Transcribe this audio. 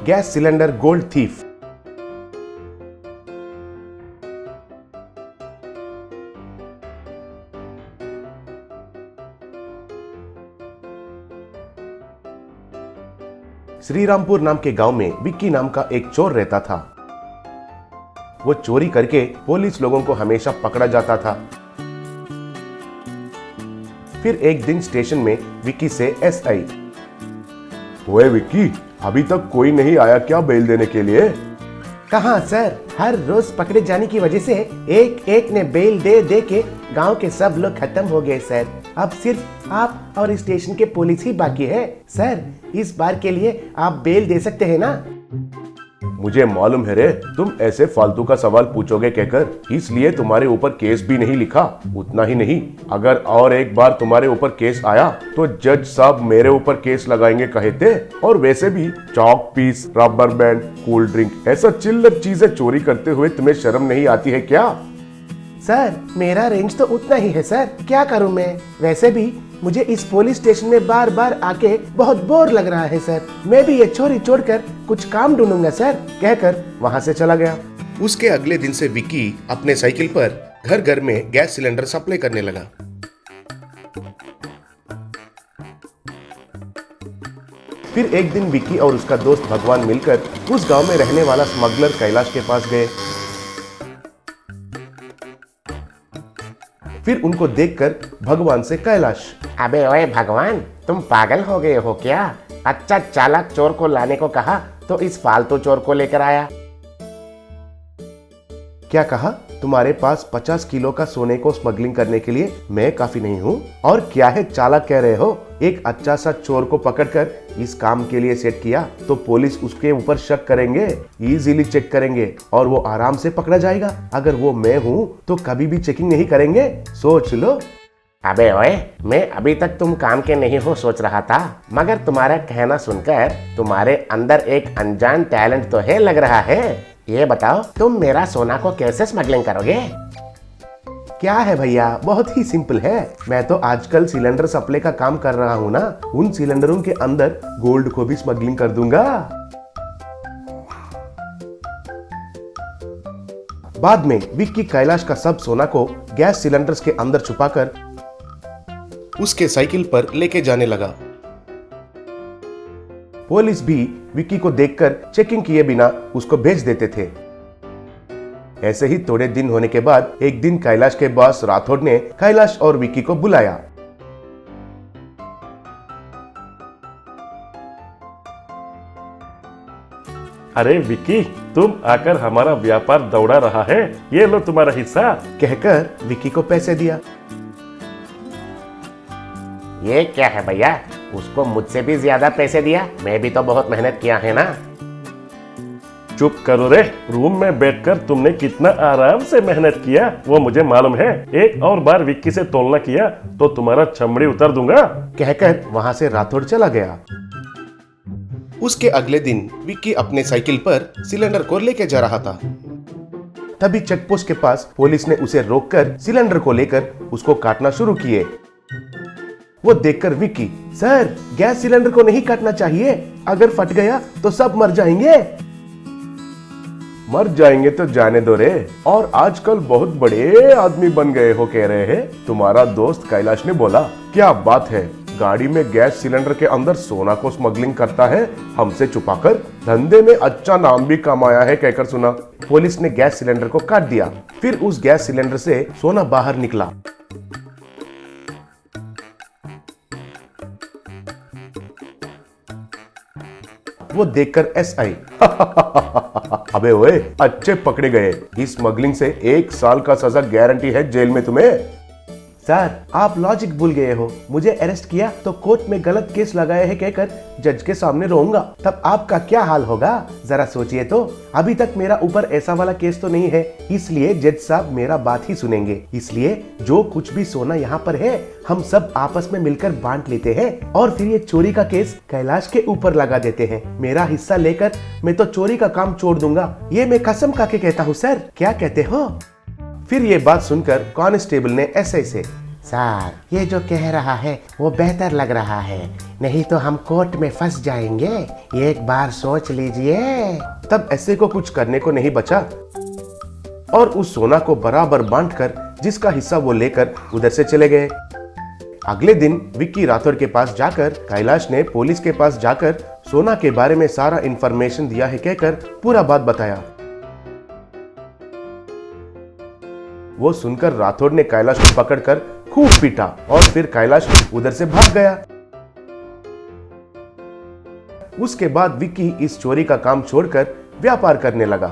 Gas cylinder gold thief. Shrirampur नाम के गांव में विक्की नाम का एक चोर रहता था। वो चोरी करके पुलिस लोगों को हमेशा पकड़ा जाता था। फिर एक दिन स्टेशन में विक्की से एसआई, ओए विक्की, अभी तक कोई नहीं आया क्या बेल देने के लिए? कहाँ सर, हर रोज पकड़े जाने की वजह से एक एक ने बेल दे दे के गांव के सब लोग खत्म हो गए सर। अब सिर्फ आप और स्टेशन के पुलिस ही बाकी है सर। इस बार के लिए आप बेल दे सकते हैं ना? मुझे मालूम है रे, तुम ऐसे फालतू का सवाल पूछोगे कहकर, इसलिए तुम्हारे ऊपर केस भी नहीं लिखा। उतना ही नहीं, अगर और एक बार तुम्हारे ऊपर केस आया तो जज साहब मेरे ऊपर केस लगाएंगे कहते। और वैसे भी chalk piece, rubber band, cool drink, ऐसा चिल्लर चीजें चोरी करते हुए तुम्हें शर्म नहीं आती है क्या? सर मेरा रेंज तो उतना ही है सर, क्या करूं मैं? वैसे भी मुझे इस पुलिस स्टेशन में बार बार आके बहुत बोर लग रहा है सर। मैं भी ये चोरी छोड़कर कुछ काम ढूंढूंगा सर, कहकर वहां से चला गया। उसके अगले दिन से विक्की अपने साइकिल पर घर घर में गैस सिलेंडर सप्लाई करने लगा। फिर एक दिन विक्की और उसका दोस्त भगवान मिलकर उस गांव में रहने वाला स्मगलर कैलाश के पास गए। फिर उनको देखकर भगवान से कैलाश, अबे ओए भगवान, तुम पागल हो गए हो क्या? अच्छा चालाक चोर को लाने को कहा तो इस फालतू चोर को लेकर आया। क्या कहा? तुम्हारे पास 50 किलो का सोने को स्मगलिंग करने के लिए मैं काफी नहीं हूँ? और क्या है चालाक कह रहे हो? एक अच्छा सा चोर को पकड़कर इस काम के लिए सेट किया तो पुलिस उसके ऊपर शक करेंगे, इजीली चेक करेंगे और वो आराम से पकड़ा जाएगा। अगर वो मैं हूँ तो कभी भी चेकिंग नहीं करेंगे, सोच लो। अबे ओए, मैं अभी तक तुम काम के नहीं हो सोच रहा था, मगर तुम्हारा कहना सुनकर तुम्हारे अंदर एक अनजान टैलेंट तो है लग रहा है। ये बताओ, तुम मेरा सोना को कैसे स्मगलिंग करोगे? क्या है भैया, बहुत ही सिंपल है। मैं तो आजकल सिलेंडर सप्लाई का काम कर रहा हूँ ना, उन सिलेंडरों के अंदर गोल्ड को भी स्मगलिंग कर दूंगा। बाद में विक्की कैलाश का सब सोना को गैस सिलेंडर्स के अंदर छुपाकर उसके साइकिल पर लेके जाने लगा। पुलिस भी विक्की को देखकर चेकिंग किए बिना उसको भेज देते थे। ऐसे ही थोड़े दिन होने के बाद एक दिन कैलाश के बॉस राठौड़ ने कैलाश और विक्की को बुलाया। अरे विक्की, तुम आकर हमारा व्यापार दौड़ा रहा है, ये लो तुम्हारा हिस्सा, कहकर विक्की को पैसे दिया। ये क्या है भैया, उसको मुझसे भी ज्यादा पैसे दिया? मैं भी तो बहुत मेहनत किया है ना। चुप करो रे, रूम में बैठकर तुमने कितना आराम से मेहनत किया वो मुझे मालूम है। एक और बार विक्की से तोलना किया तो तुम्हारा चमड़ी उतार दूंगा, कहकर वहां से राठौड़ चला गया। उसके अगले दिन विक्की अपने साइकिल पर सिलेंडर को लेके जा रहा था। तभी चेकपोस्ट के पास पुलिस ने उसे रोककर सिलेंडर को लेकर उसको काटना शुरू किए। वो देखकर विक्की, सर गैस सिलेंडर को नहीं काटना चाहिए, अगर फट गया तो सब मर जाएंगे। मर जाएंगे तो जाने दो रे, और आजकल बहुत बड़े आदमी बन गए हो कह रहे हैं। तुम्हारा दोस्त कैलाश ने बोला, क्या बात है, गाड़ी में गैस सिलेंडर के अंदर सोना को स्मगलिंग करता है हमसे छुपाकर, धंधे में अच्छा नाम भी कमाया है कहकर सुना। पुलिस ने गैस सिलेंडर को काट दिया। फिर उस गैस सिलेंडर से सोना बाहर निकला। वो देखकर एसआई, अबे ओए, अच्छे पकड़े गए। इस स्मगलिंग से 1 साल का सजा गारंटी है जेल में तुम्हें। सर आप लॉजिक भूल गए हो, मुझे अरेस्ट किया तो कोर्ट में गलत केस लगाए हैं कहकर जज के सामने रोऊंगा, तब आपका क्या हाल होगा जरा सोचिए तो। अभी तक मेरा ऊपर ऐसा वाला केस तो नहीं है, इसलिए जज साहब मेरा बात ही सुनेंगे। इसलिए जो कुछ भी सोना यहाँ पर है हम सब आपस में मिलकर बांट लेते हैं और फिर ये चोरी का केस कैलाश के ऊपर लगा देते हैं। मेरा हिस्सा लेकर मैं तो चोरी का काम छोड़ दूंगा, ये मैं कसम खा के कहता हूँ सर, क्या कहते हो? फिर ये बात सुनकर कांस्टेबल ने एसआई से, सर ये जो कह रहा है वो बेहतर लग रहा है, नहीं तो हम कोर्ट में फंस जाएंगे, एक बार सोच लीजिए। तब ऐसे को कुछ करने को नहीं बचा और उस सोना को बराबर बांटकर जिसका हिस्सा वो लेकर उधर से चले गए। अगले दिन विक्की राठौड़ के पास जाकर कैलाश ने पुलिस के पास जाकर सोना के बारे में सारा इंफॉर्मेशन दिया है कहकर पूरा बात बताया। वो सुनकर राठौड़ ने कैलाश को पकड़कर खूब पीटा और फिर कैलाश उधर से भाग गया। उसके बाद विक्की इस चोरी का काम छोड़कर व्यापार करने लगा।